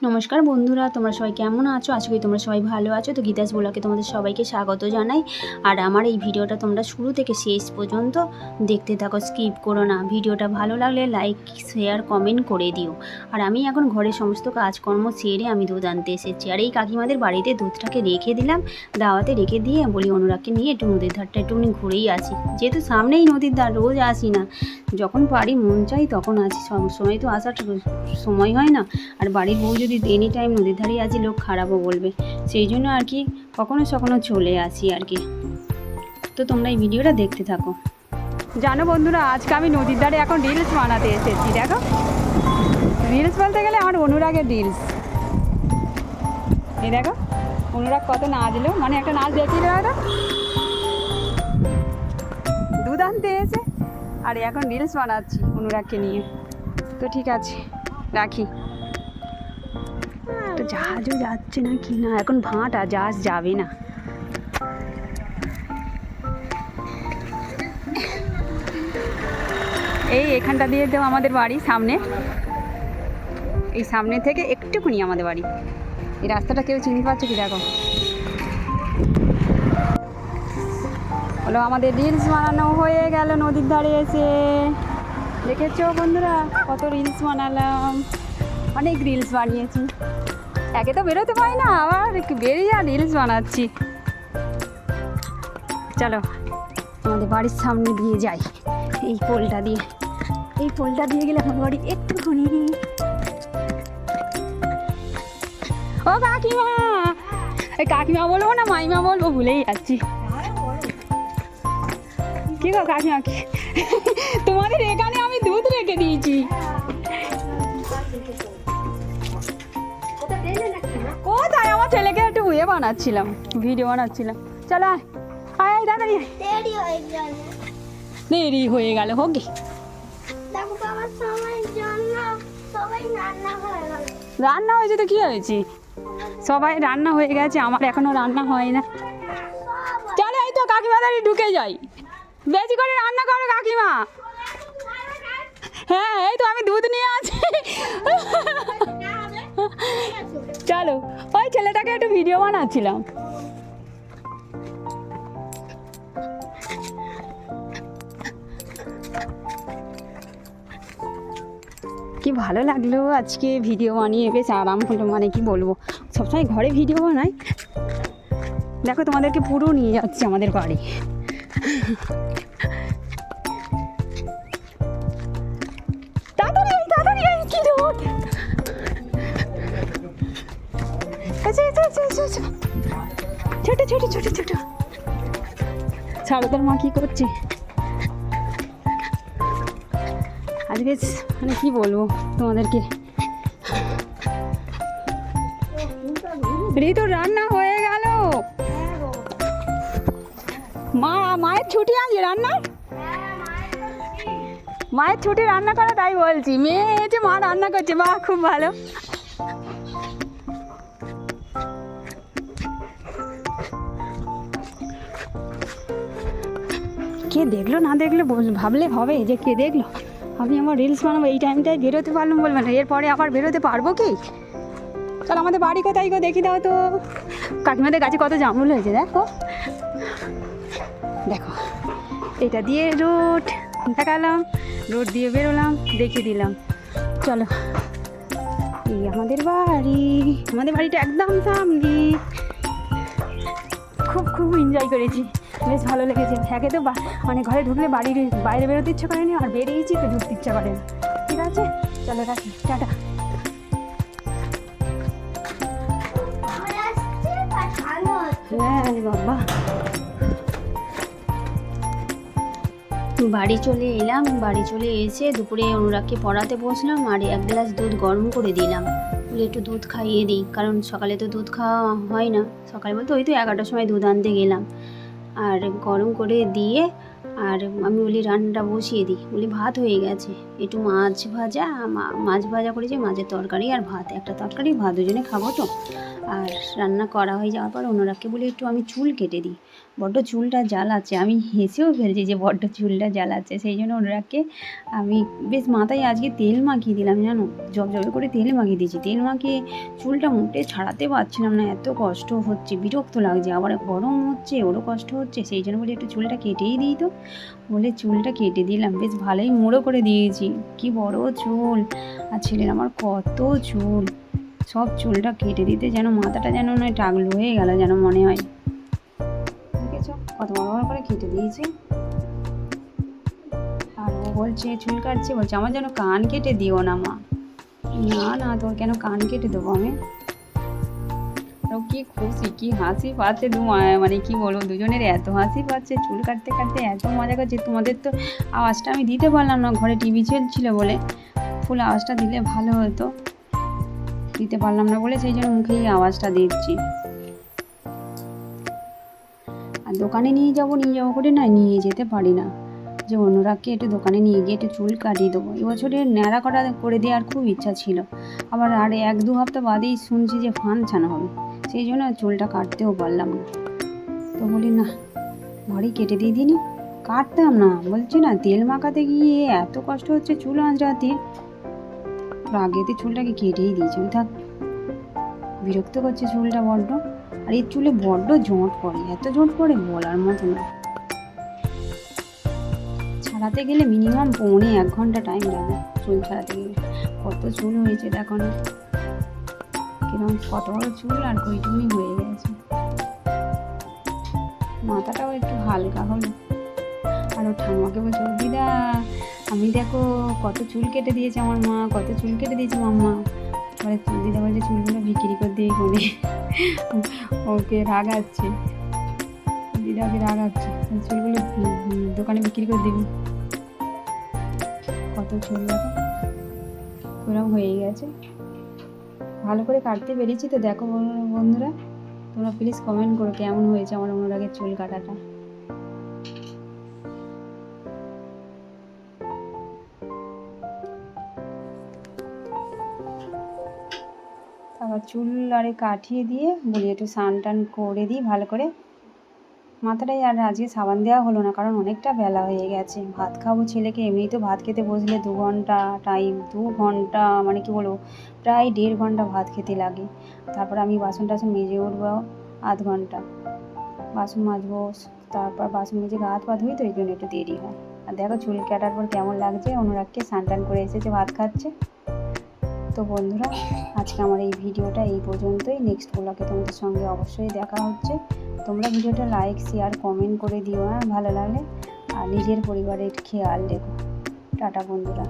নমস্কার বন্ধুরা, তোমরা সবাই কেমন আছো? আশা করি তোমরা সবাই ভালো আছো। তো গীতাস ব্লগে তোমাদের সবাইকে স্বাগত জানাই। আর আমার এই ভিডিওটা তোমরা শুরু থেকে শেষ পর্যন্ত দেখতে থাকো, স্কিপ করো না। ভিডিওটা ভালো লাগলে লাইক, শেয়ার, কমেন্ট করে দিও। আর আমি এখন ঘরের সমস্ত কাজকর্ম সেরে আমি দুধ আনতে এসেছি। আর এই কাকিমাদের বাড়িতে দুধটাকে রেখে দিলাম, দাওয়াতে রেখে দিয়ে বলি অনুরাগকে নিয়ে একটু নদীর ধারটা একটুখানি ঘুরেই আসি। যেহেতু সামনেই নদীর ধার, রোজ আসি না, যখন পারি মন চাই তখন আসি, সব সময় তো আসার সময় হয় না। আর বাড়ির বউ যদি এনি টাইম নদীর ধারে আছি, লোক খারাপও বলবে, সেই জন্য আর কি কখনো সখনো চলে আসি আর কি। তো তোমরা এই ভিডিওটা দেখতে থাকো। জানো বন্ধুরা, আজকে আমি নদীর ধারে এখন রিলস বানাতে এসেছি। দেখো, রিলস বলতে গেলে আমার অনুরাগের রিলস। এই দেখো অনুরাগ কত নাচলো, মানে একটা নাচ দেখিয়ে দেওয়া তো, দুধ আনতে এসে আর এখন রিলস বানাচ্ছি অনুরাগকে নিয়ে। তো ঠিক আছে, রাখি। তো জাহাজও যাচ্ছে না কি না, এখন ভাঁটা, জাহাজ যাবে না। এই এখানটা দিয়ে তো আমাদের বাড়ি সামনে, এই সামনে থেকে একটুখানি আমাদের বাড়ি। এই রাস্তাটা কেউ চিনতে পারছো কি? দেখো, হলো আমাদের রিলস বানানো হয়ে গেল নদীর ধারে এসে। দেখেছো বন্ধুরা কত রিলস বানালাম, অনেক রিলস বানিয়েছি। একে তো বেরোতে পারি না, আবার বেরিয়ে আর রিলস বানাচ্ছি। চলো আমাদের বাড়ির সামনে দিয়ে যাই, এই পোলটা দিয়ে। এই পোলটা দিয়ে গেলে আমার বাড়ি একটুখানি। ও কাকিমা, এই কাকিমা বলবো না মাইমা বলবো, ভুলেই যাচ্ছি। কি গো কাকিমা, তোমাদের এখানে আমি দুধ রেখে দিয়েছি। কোথায়? আমার ছেলেকে একটু ইয়ে বানাচ্ছিলাম, ভিডিও বানাচ্ছিলাম। চলো আয় আয়, তাড়াতাড়ি দেরি হয়ে গেল। হোক গে, রান্না হয়েছে তো কি হয়েছে, সবাই রান্না হয়ে গেছে, আমার এখনো রান্না হয় না। চলো এই তো কাকিমা দাঁড়ি ঢুকে যাই, বেশি করে রান্না করো কাকিমা। হ্যাঁ এই তো আমি দুধ নিয়ে আছি। চলো, ওই ছেলেটাকে একটু ভিডিও বানাচ্ছিলাম। কি ভালো লাগলো আজকে ভিডিও বানিয়ে, বেশ আরাম হলো। মানে কি বলবো, সবসময় ঘরে ভিডিও বানাই। দেখো তোমাদেরকে পুরো নিয়ে যাচ্ছি আমাদের বাড়ি। তাড়াতাড়ি তাড়াতাড়ি, কি রোদ! ছোট ছোট ছোট ছোট সারদার মা কি করছে আজকে, মানে কি বলবো তোমাদেরকে। ঋতুর রান্না হয়ে গেল। মায়ের ছুটি আছে রান্নার, মায়ের ছুটি রান্না করা, তাই বলছি। মেয়ে এসে মা রান্না করছে, মা খুব ভালো। কে দেখলো না দেখলো ভাবলে হবে যে কে দেখলো। আমি আমার রিলস বানাবো, এই টাইমটায় বেরোতে পারলাম বলবে না, এরপরে আবার বেরোতে পারবো কি? চল আমাদের বাড়ি কোথায় গো দেখি দাও তো। কাকিমাদের গাছে কত জামরুল হয়েছে দেখো। দেখো এটা দিয়ে রোড দেখালাম, রোড দিয়ে বেরোলাম, দেখিয়ে দিলাম। চলো, এই আমাদের বাড়ি, আমাদের বাড়িটা একদম সামনে। খুব খুব এনজয় করেছি, বেশ ভালো লেগেছে। একে তো মানে ঘরে ঢুকলে বাড়ির বাইরে বেরোতে ইচ্ছা করেনি, আর বেরিয়েছি তো ঢুকতে ইচ্ছা করে না। ঠিক আছে, চলো রাখি, টাটা। হ্যাঁ বাবা, বাড়ি চলে এলাম। বাড়ি চলে এসে দুপুরে অনুরাগকে পড়াতে বসলাম, আর এক গ্লাস দুধ গরম করে দিলাম, বলে একটু দুধ খাইয়ে দিই, কারণ সকালে তো দুধ খাওয়া হয় না। সকালে বলতে ওই তো 11টার সময় দুধ আনতে গেলাম, আর গরম করে দিয়ে আর আমি বলি রান্নাটা বসিয়ে দিই, বলি ভাত হয়ে গেছে, একটু মাছ ভাজা করেছি, মাছের তরকারি আর ভাত, একটা তরকারি ভাত, দুজনে খাবো তো। আর রান্না করা হয়ে যাওয়ার পর অনুরাগকে বলি একটু আমি চুল কেটে দিই, বড্ড চুলটা জ্বালাচ্ছে। আমি হেসেও ফেলছি যে বড্ড চুলটা জ্বালাচ্ছে, সেই জন্য অনুরাগকে আমি বেশ মাথায় আজকে তেল মাখিয়ে দিলাম, জানো, জবজবে করে তেল মাখিয়ে দিয়েছি। তেল মাখিয়ে চুলটা মোটে ছাড়াতে পারছিলাম না, এত কষ্ট হচ্ছে, বিরক্ত লাগছে, আবার গরম হচ্ছে, ওরও কষ্ট হচ্ছে, সেই জন্য বলি একটু চুলটা কেটেই দিই তো, বলে চুলটা কেটে দিলাম। বেশ ভালোই মোড়ো করে দিয়েছি, কি বড় চুল, আর ছেলের আমার কত চুল, সব চুলটা কেটে দিতে যেন মাথাটা যেন নয় টাগলু হয়ে গেল যেন মনে হয়। দেখেছ কত বড় বড় করে কেটে দিয়েছি। আর ও বলছে চুল কাটছে, বলছে আমার যেন কান কেটে দিও না মা। না তোর কেন কান কেটে দেবো আমি। কি খুশি, কি হাসি পাচ্ছে মানে কি বলবো, দুজনের এত হাসি পাচ্ছে, চুল কাটতে কাটতে এত মজা করছে। তোমাদের তো আওয়াজটা আমি দিতে পারলাম না, ঘরে টিভি চলছিল বলে, ফুল আওয়াজটা দিলে ভালো হতো, দিতে পারলাম না বলে সেই জন্য মুখেই আওয়াজটা দিচ্ছি। আর দোকানে নিয়ে যাবো করে না, নিয়ে যেতে পারি না, যে অনুরাগকে একটু দোকানে নিয়ে গিয়ে একটু চুল কাটিয়ে দেবো। এবছরে ন্যাড়া করে দেওয়ার খুব ইচ্ছা ছিল, আবার আর 1-2 হপ্তাহ বাদেই শুনছি যে ফাংশন হবে, সেই জন্য চুলটা কাটতেও পারলাম না। তো বলি না, ঘরেই কেটে দিয়ে দিনি, কাটতাম না, বলছি না তেল মাখাতে গিয়ে এত কষ্ট হচ্ছে চুল আঁচড়াতে, আগেতে চুলটাকে কেটেই দিয়েছি। থাক, বিরক্ত করছে চুলটা বড্ড, আর এই চুলে বড্ড জোঁট পড়ে, এত জোঁট পড়ে বলার মতো না। ছাড়াতে গেলে মিনিমাম 1.5 ঘন্টা টাইম লাগে চুল ছাড়াতে গেলে। কত চুল হয়েছে দেখো না, কিরকম কত বড় চুল, আর কইটুমি হয়ে গেছে। মাথাটাও একটু হালকা হলো। আর ও ঠাম্মাকে বলছে, দিদা আমি দেখো কত চুল কেটে দিয়েছে আমার মা, কত চুল কেটে দিয়েছে মাম্মা। এবারে দিদা বলছে চুলগুলো বিক্রি করে দিয়ে কোনে, ওকে রাগাচ্ছে, দিদা ওকে রাগাচ্ছে, চুলগুলো দোকানে বিক্রি করে দিবি। কত চুল দেখো ওরকম হয়ে গেছে। ভালো করে কাটতে পেরেছি তো দেখো বন্ধুরা, তোমরা প্লিজ কমেন্ট করো কেমন হয়েছে আমার অনুরাগের চুল কাটাটা। আবার চুল আরে কাটিয়ে দিয়ে বলি একটু স্নান টান করে দিই ভালো করে মাথাটাই। আর আজকে সাবান দেওয়া হলো না, কারণ অনেকটা বেলা হয়ে গেছে, ভাত খাবো ছেলেকে, এমনি তো ভাত খেতে বসলে 2 ঘন্টা টাইম, 2 ঘন্টা মানে কি বলবো, প্রায় 1.5 ঘন্টা ভাত খেতে লাগে। তারপর আমি বাসন টাসন মেজে উঠবো 1/2 ঘন্টা, বাসন মাজবো, তারপর বাসন মেজে গা হাত পা ধুই, তো এই জন্য একটু দেরি হয়। আর দেখো চুল কাটার পর কেমন লাগছে, অনুরাগকে স্নান টান করে এসেছে, ভাত খাচ্ছে। তো বন্ধুরা আজকে আমার এই ভিডিওটা এই পর্যন্তই, নেক্সট ব্লগে তোমাদের সঙ্গে অবশ্যই দেখা হচ্ছে। তোমরা ভিডিওটা লাইক শেয়ার কমেন্ট করে দিও, ভালো লাগলে, আর নিজের পরিবারের খেয়াল রেখো। টাটা বন্ধুরা।